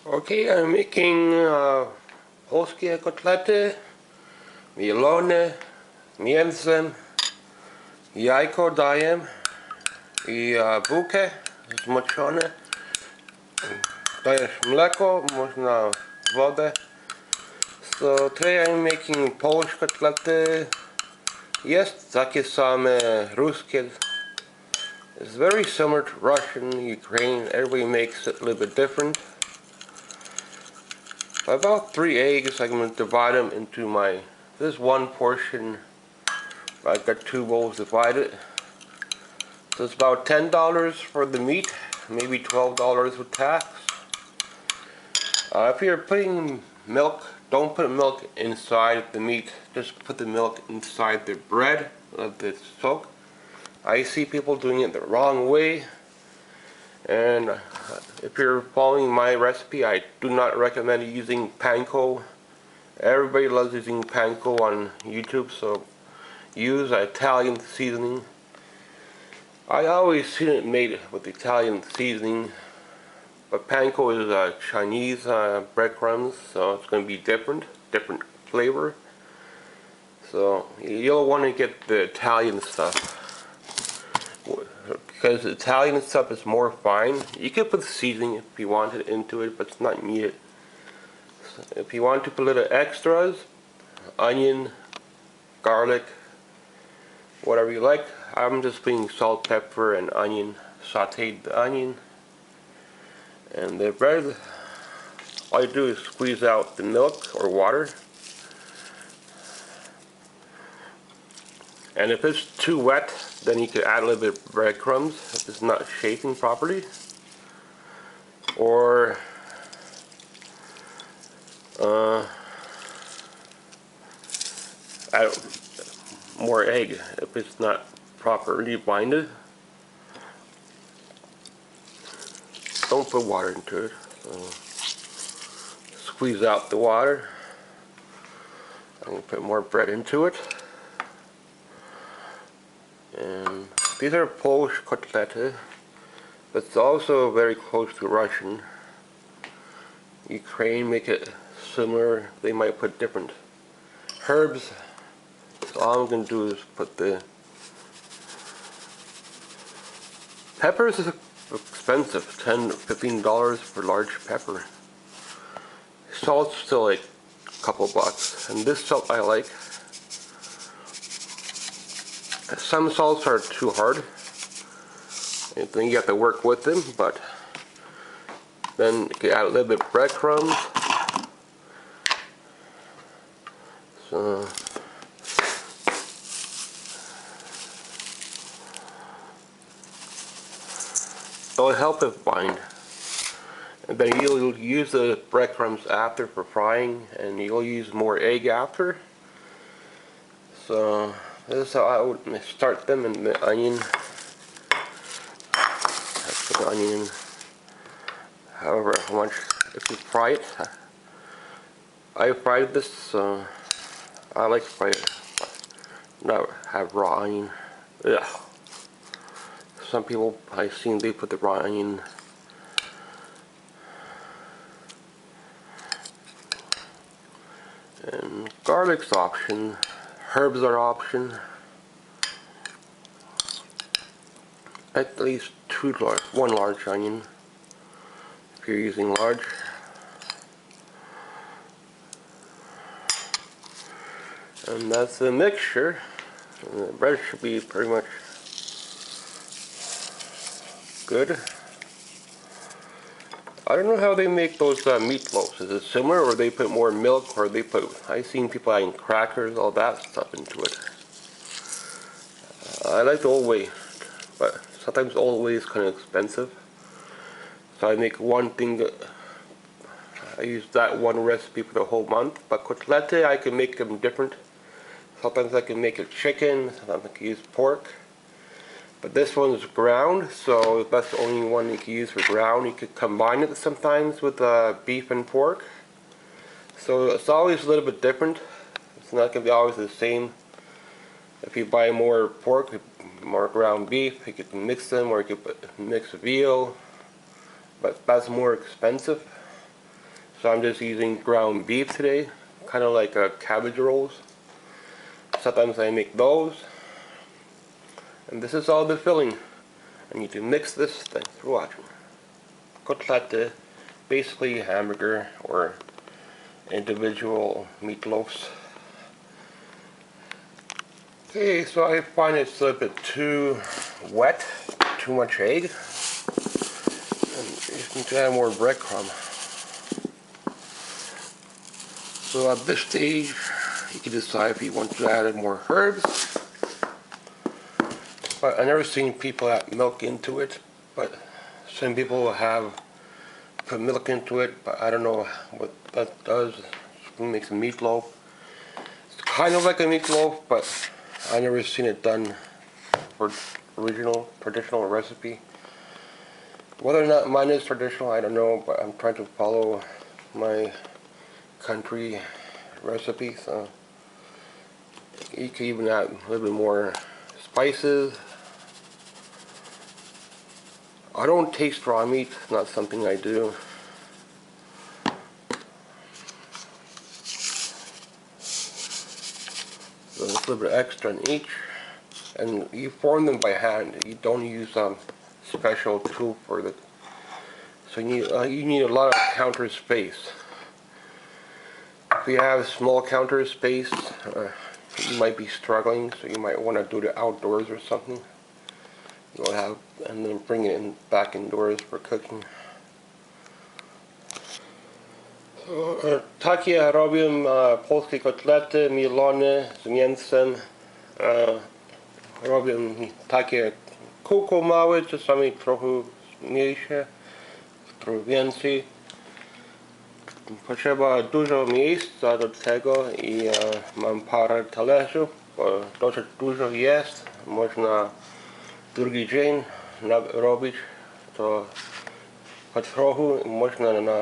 Okay, I'm making polskie kotlety, mielone, mięsem, jajko daję I bułkę zmoczone. Dajesz mleko, można wodę. So today I'm making Polish kotlety. Jest takie same ruskie. It's very similar to Russian, Ukrainian. Everybody makes it a little bit different. About 3 eggs, I'm going to divide them into this one portion. I've got 2 bowls divided. So it's about $10 for the meat, maybe $12 with tax. If you're putting milk, don't put milk inside the meat. Just put the milk inside the bread, let it soak. I see people doing it the wrong way. And if you're following my recipe, I do not recommend using panko. Everybody loves using panko on YouTube, so use Italian seasoning. I always seen it made with Italian seasoning, but panko is Chinese breadcrumbs, so it's going to be different flavor. So you'll want to get the Italian stuff, because the Italian stuff is more fine. You could put seasoning if you wanted into it, but it's not needed. So if you want to put a little extras, onion, garlic, whatever you like. I'm just putting salt, pepper, and onion. Sauteed the onion. And the bread, all you do is squeeze out the milk or water. And if it's too wet, then you could add a little bit of breadcrumbs if it's not shaping properly. Or add more egg if it's not properly binded. Don't put water into it. So squeeze out the water. I'm going to put more bread into it. And these are Polish kotlety, but it's also very close to Russian. Ukraine make it similar. They might put different herbs. So all I'm going to do is put the peppers is expensive, $10–15 for large pepper. Salt's still like a couple bucks, and this salt I like. Some salts are too hard, and then you have to work with them, but then you can add a little bit of breadcrumbs. So it'll help it bind. And then you'll use the breadcrumbs after for frying, and you'll use more egg after. So this is how I would start them in the onion. Put the onion, however much, if you fry it. I fried this, so I like to fry it, not have raw onion. Ugh. Some people I've seen, they put the raw onion. And garlic's option, herbs are option. At least one large onion if you're using large. And that's the mixture. And the bread should be pretty much good. I don't know how they make those meatloaves. Is it similar, or they put more milk, or they put, I've seen people adding crackers, all that stuff into it. I like the old way, but sometimes the old way is kind of expensive. So I make one thing, I use that one recipe for the whole month. But kotlety, I can make them different. Sometimes I can make it chicken, sometimes I can use pork. But this one is ground, so that's the only one you can use for ground. You could combine it sometimes with beef and pork. So it's always a little bit different. It's not going to be always the same. If you buy more pork, more ground beef, you can mix them, or you could mix veal. But that's more expensive. So I'm just using ground beef today, kind of like cabbage rolls. Sometimes I make those. And this is all the filling. I need to mix this. Thanks for watching. Kotlety, basically hamburger or individual meatloafs. Okay, so I find it's a bit too wet, too much egg. And you just need to add more breadcrumb. So at this stage, you can decide if you want to add more herbs. But I've never seen people add milk into it, but some people have put milk into it, but I don't know what that does. It makes a meatloaf. It's kind of like a meatloaf, but I've never seen it done for original, traditional recipe. Whether or not mine is traditional, I don't know, but I'm trying to follow my country recipe, so you can even add a little bit more spices. I don't taste raw meat, it's not something I do. So a little bit extra in each, and you form them by hand. You don't use special tool for it. So you need a lot of counter space. If you have small counter space, you might be struggling, so you might want to do it outdoors or something. You'll have, and then bring it back indoors for cooking. Takie robię polskie kotlety mielone z mięsem. Robię takie kółko małe, czasami trochę mniejsze, trochę więcej. Potrzeba dużo miejsca do tego i mam parę talerzów, bo dosyć dużo jest. Można drugi dzień robić to po trochu, można na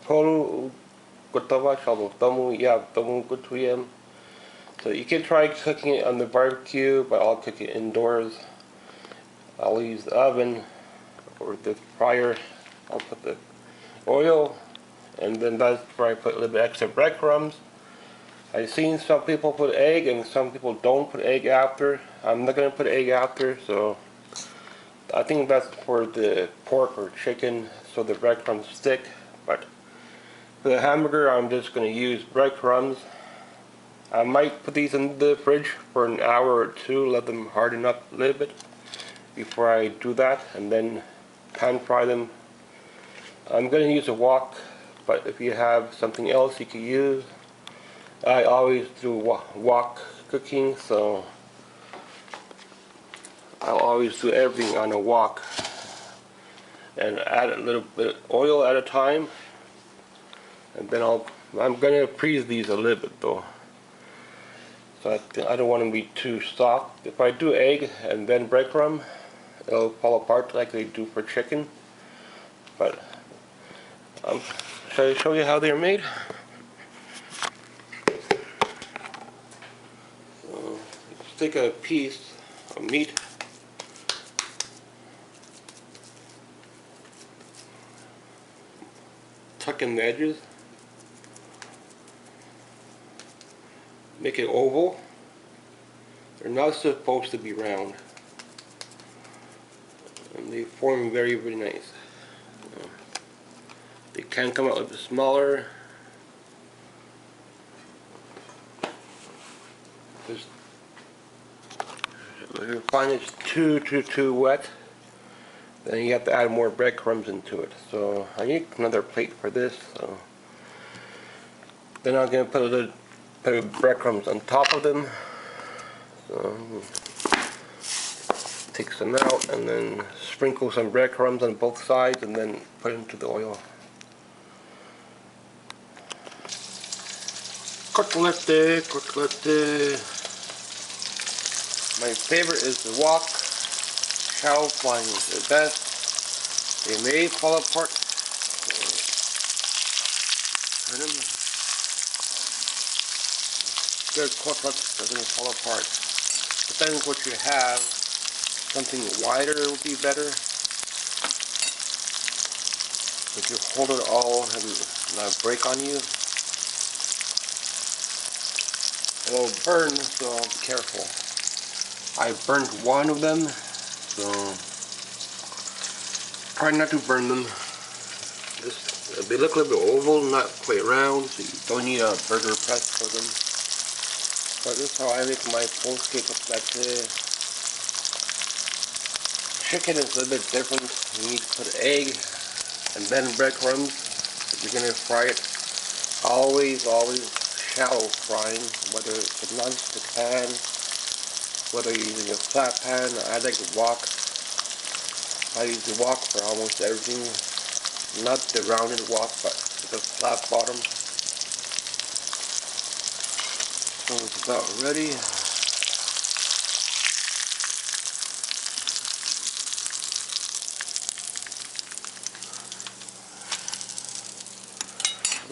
polu gotować albo w domu. Ja w domu gotuję. So you can try cooking it on the barbecue, but I'll cook it indoors. I'll use the oven or the fryer. I'll put the oil, and then that's where I put a little bit extra breadcrumbs. I've seen some people put egg and some people don't put egg after. I'm not going to put egg after, so I think that's for the pork or chicken so the breadcrumbs stick. But for the hamburger, I'm just going to use breadcrumbs. I might put these in the fridge for an hour or two, let them harden up a little bit before I do that, and then pan fry them. I'm going to use a wok, but if you have something else you can use. I always do wok cooking, so I'll always do everything on a wok and add a little bit of oil at a time, and then I'm going to freeze these a little bit though, so I don't want them to be too soft. If I do egg and then breadcrumb, it'll fall apart like they do for chicken. But shall I show you how they're made? Take a piece of meat, tuck in the edges, make it oval. They're not supposed to be round, and they form very, very nice. They can come out a little bit smaller. Just if you find it's too wet, then you have to add more breadcrumbs into it. So I need another plate for this. So then I'm going to put a little bit of breadcrumbs on top of them. So take some out and then sprinkle some breadcrumbs on both sides and then put it into the oil. Kotlety, kotlety. My favorite is the wok. Shallow frying is the best. They may fall apart. Turn them. Good kotlets doesn't fall apart. Depends what you have. Something wider would be better. But you hold it all and not break on you. It'll burn, so be careful. I burned one of them, so try not to burn them. They look a little bit oval, not quite round, so you don't need a burger press for them. But this is how I make my poke kotlety. Chicken is a little bit different. You need to put egg and then breadcrumbs if you're going to fry it. Always shallow frying, whether it's a non-stick pan, whether you're using a flat pan. I like the wok. I use the wok for almost everything. Not the rounded wok, but the flat bottom. So it's about ready.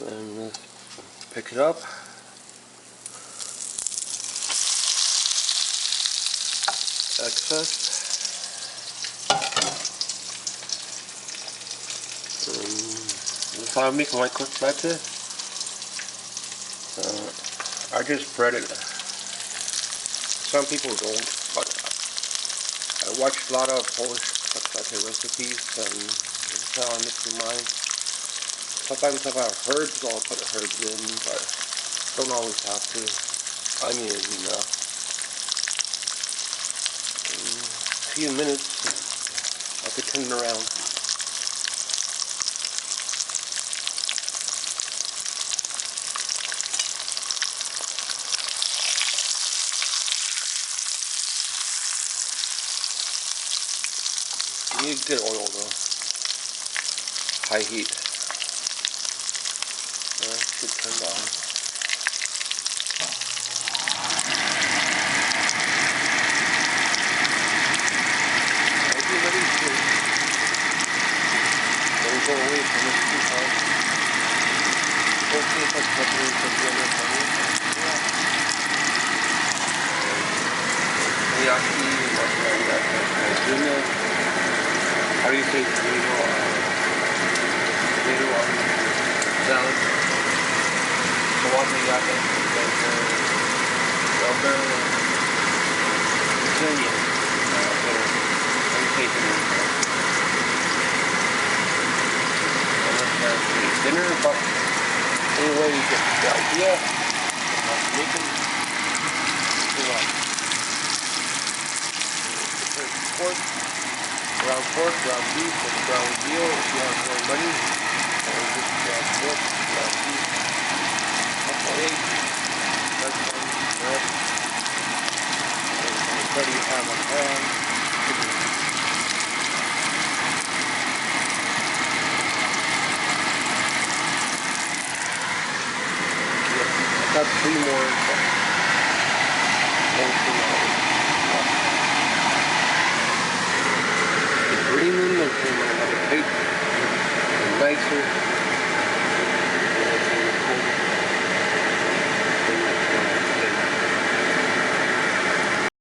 And let's pick it up. Excess. This is how I make my kotlety. I just bread it. Some people don't, but I watched a lot of Polish kotlety recipes, and this is how I make mine. Sometimes if I have herbs, I'll put herbs in, but don't always have to. Onion is enough. In a few minutes, I could turn it around. You need good oil though. High heat. Should turn it on. Don't go away from it too far. Okay, that's covering from the other side. Teriyaki, like that. How do you say tomato on salad? Teriyaki, like rubber, Brazilian. Dinner, but anyway, you get the idea. Bacon, pork, ground beef, or ground veal if you have more money, or just pork, ground beef, couple eggs, bread, and whatever you have on hand. Got 3 more. The green one was nicer.